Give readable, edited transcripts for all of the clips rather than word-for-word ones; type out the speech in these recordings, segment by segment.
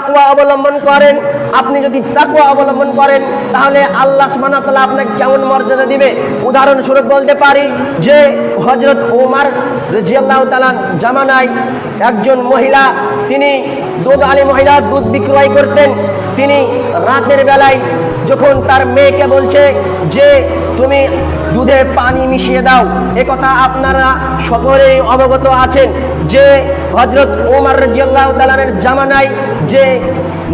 তাকওয়া অবলম্বন করেন, আপনি যদি তাকওয়া অবলম্বন করেন তাহলে আল্লাহ সুবহানাহু ওয়া তাআলা আপনাকে কেমন মর্যাদা দিবে। উদাহরণস্বরূপ বলতে পারি যে হযরত ওমর রাদিয়াল্লাহু তাআলা জামানায় একজন মহিলা, তিনি দুধআলী মহিলা, দুধ বিক্রয় করতেন। তিনি রাতের বেলায় যখন তার মেয়েকে বলছে যে তুমি দুধে পানি মিশিয়ে দাও, একথা আপনারা সকলেই অবগত আছেন যে হযরত ওমর রাদিয়াল্লাহু তাআলার জামানায় যে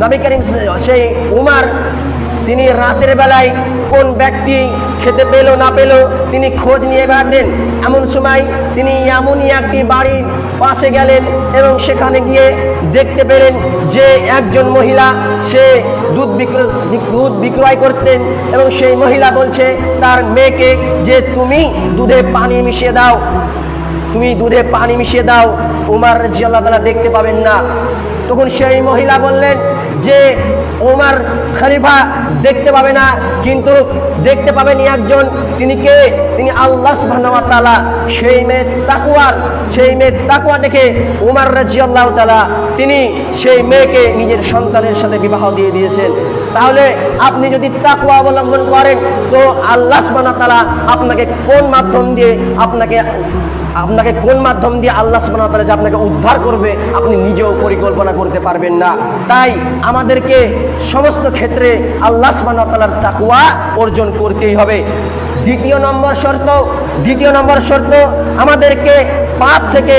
নবী করিম সেই ওমর, তিনি রাতের বেলায় কোন ব্যক্তি খেতে পেল না পেল তিনি খোঁজ নিয়ে বেড়াতেন। এমন সময় তিনি এমনই একটি বাড়ির পাশে গেলেন এবং সেখানে গিয়ে দেখতে পেলেন যে একজন মহিলা সে দুধ বিক্রয় করতেন এবং সেই মহিলা বলছে তার মেয়েকে যে তুমি দুধে পানি মিশিয়ে দাও, তুমি দুধে পানি মিশিয়ে দাও, ওমর রাদিয়াল্লাহু তাআলা দেখতে পাবেন না। তখন সেই মহিলা বললেন যে ওমর খলিফা দেখতে পাবে না, কিন্তু দেখতে পাবেন একজন, তিনি কে? তিনি আল্লাহ সুবহানাহু ওয়া তাআলা। সেই মেয়ের তাকওয়া দেখে ওমর রাদিয়াল্লাহু তাআলা তিনি সেই মেয়েকে নিজের সন্তানের সাথে বিবাহ দিয়ে দিয়েছেন। তাহলে আপনি যদি তাকওয়া অবলম্বন করেন তো আল্লাহ সুবহানাহু ওয়া তাআলা আপনাকে কোন মাধ্যম দিয়ে আল্লাহ সুবহানাহু ওয়া তাআলা যে আপনাকে উদ্ধার করবে আপনি নিজেও পরিকল্পনা করতে পারবেন না। তাই আমাদেরকে সমস্ত ক্ষেত্রে আল্লাহ সুবহানাহু ওয়া তাআলার তাকওয়া অর্জন করতেই হবে। দ্বিতীয় নম্বর শর্ত আমাদেরকে পাপ থেকে